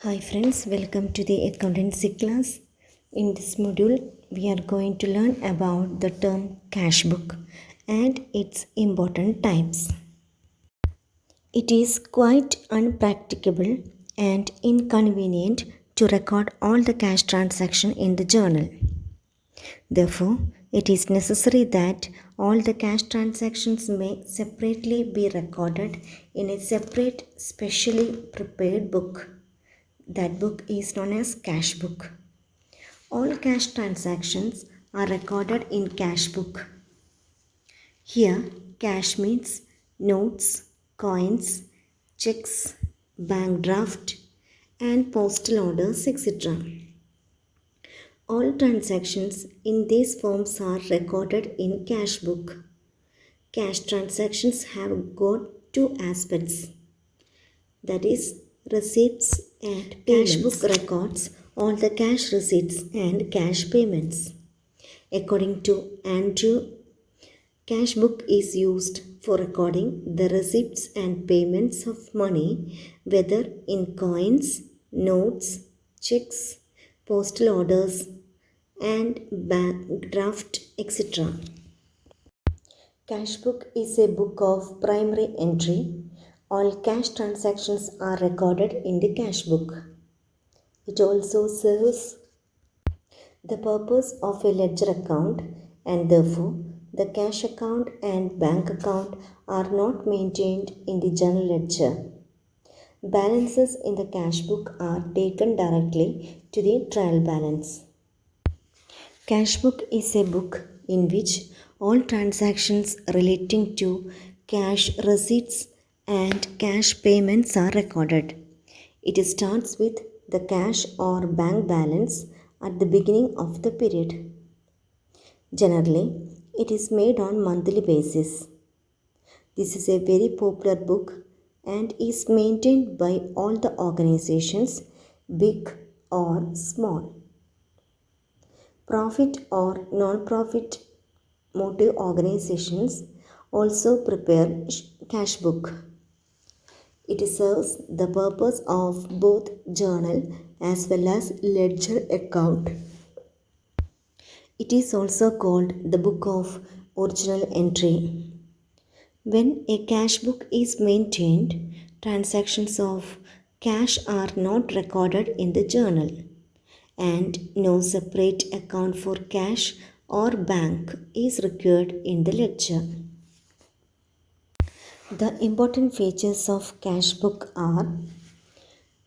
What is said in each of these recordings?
Hi friends, welcome to the accountancy class. In this module, we are going to learn about the term cash book and its important types. It is quite unpracticable and inconvenient to record all the cash transaction in the journal. Therefore, it is necessary that all the cash transactions may separately be recorded in a separate specially prepared book. That book is known as cash book. All cash transactions are recorded in cash book. Here, cash means notes, coins, checks, bank draft, and postal orders, etc. All transactions in these forms are recorded in cash book. Cash transactions have got two aspects, that is, receipts and payments. Cash book records all the cash receipts and cash payments. According to Andrew, cash book is used for recording the receipts and payments of money, whether in coins, notes, checks, postal orders, and bank draft, etc. Cash book is a book of primary entry. All cash transactions are recorded in the cash book. It also serves the purpose of a ledger account, and therefore the cash account and bank account are not maintained in the general ledger. Balances in the cash book are taken directly to the trial balance. Cash book is a book in which all transactions relating to cash receipts and cash payments are recorded. It starts with the cash or bank balance at the beginning of the period. Generally, it is made on monthly basis. This is a very popular book and is maintained by all the organizations, big or small. Profit or non-profit motive organizations also prepare cash book. It serves the purpose of both journal as well as ledger account. It is also called the book of original entry. When a cash book is maintained, transactions of cash are not recorded in the journal, and no separate account for cash or bank is required in the ledger. The important features of cash book are: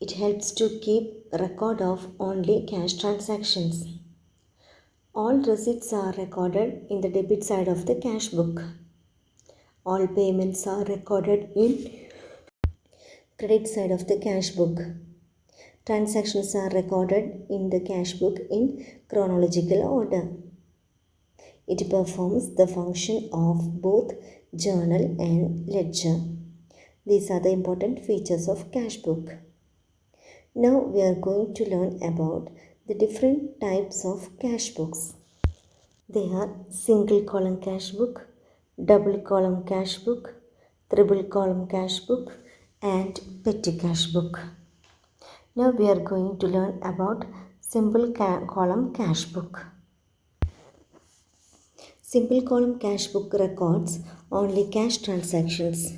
it helps to keep record of only cash transactions. All receipts are recorded in the debit side of the cash book. All payments are recorded in credit side of the cash book. Transactions are recorded in the cash book in chronological order. It performs the function of both journal and ledger. These are the important features of cash book. Now we are going to learn about the different types of cash books. They are single column cash book, double column cash book, triple column cash book, and petty cash book. Now we are going to learn about simple column cash book. Simple column cash book records only cash transactions.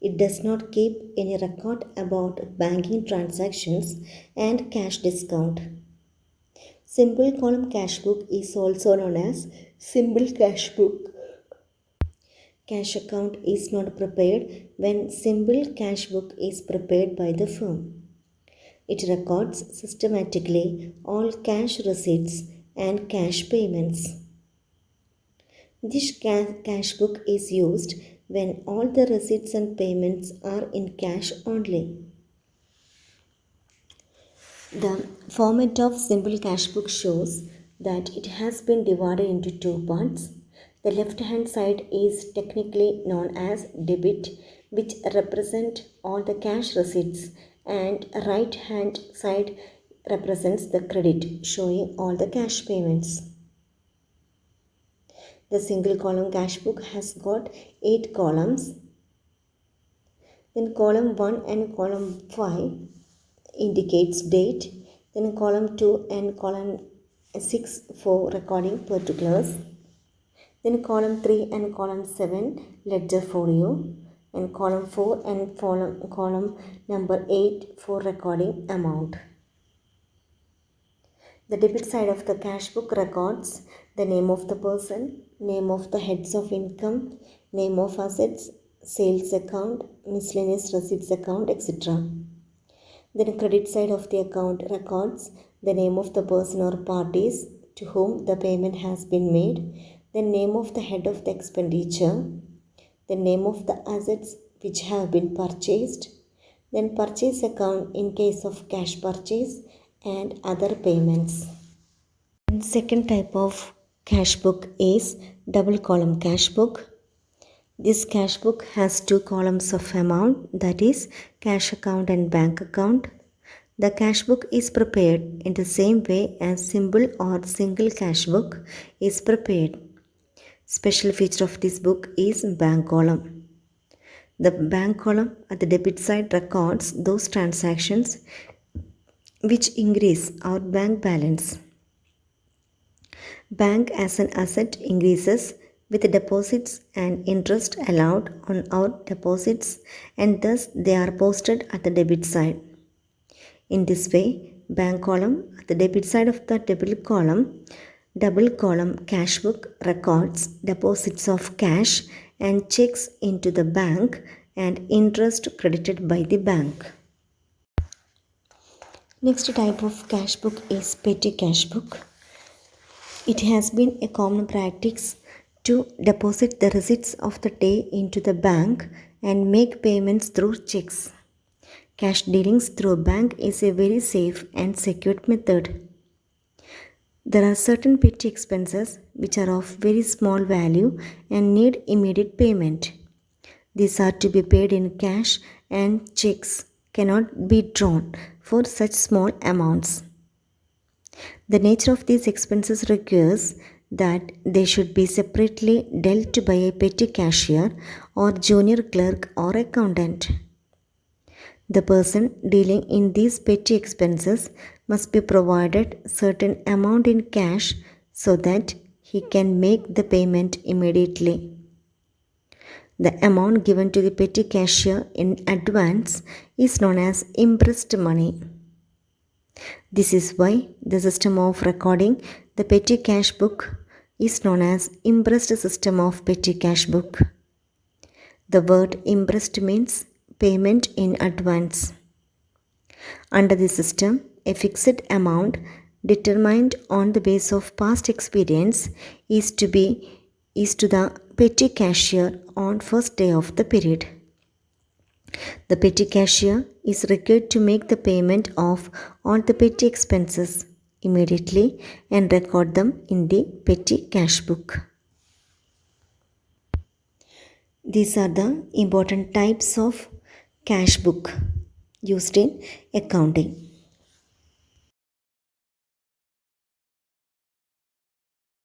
It does not keep any record about banking transactions and cash discount. Simple column cash book is also known as simple cash book. Cash account is not prepared when simple cash book is prepared by the firm. It records systematically all cash receipts and cash payments. This cash book is used when all the receipts and payments are in cash only. The format of simple cash book shows that it has been divided into two parts. The left hand side is technically known as debit, which represent all the cash receipts, and right hand side represents the credit, showing all the cash payments. The single column cash book has got 8 columns. Then column 1 and column 5 indicates date. Then column 2 and column 6 for recording particulars. Then column 3 and column 7 ledger folio. And column 4 and column number 8 for recording amount. The debit side of the cash book records the name of the person, name of the heads of income, name of assets, sales account, miscellaneous receipts account, etc. Then the credit side of the account records the name of the person or parties to whom the payment has been made, the name of the head of the expenditure, the name of the assets which have been purchased, then purchase account in case of cash purchase and other payments. And second type of cash book is double column cash book. This cash book has two columns of amount, that is cash account and bank account. The cash book is prepared in the same way as simple or single cash book is prepared. Special feature of this book is bank column. The bank column at the debit side records those transactions which increase our bank balance. Bank as an asset increases with deposits and interest allowed on our deposits, and thus they are posted at the debit side. In this way, bank column at the debit side of the double column cash book records deposits of cash and checks into the bank and interest credited by the bank. Next type of cash book is petty cash book. It has been a common practice to deposit the receipts of the day into the bank and make payments through checks. Cash dealings through a bank is a very safe and secure method. There are certain petty expenses which are of very small value and need immediate payment. These are to be paid in cash, and checks cannot be drawn for such small amounts. The nature of these expenses requires that they should be separately dealt by a petty cashier or junior clerk or accountant. The person dealing in these petty expenses must be provided certain amount in cash so that he can make the payment immediately. The amount given to the petty cashier in advance is known as impressed money. This is why the system of recording the petty cash book is known as impressed system of petty cash book. The word impressed means payment in advance. Under this system, a fixed amount determined on the basis of past experience is to the petty cashier on first day of the period. The petty cashier is required to make the payment of all the petty expenses immediately and record them in the petty cash book. These are the important types of cash book used in accounting.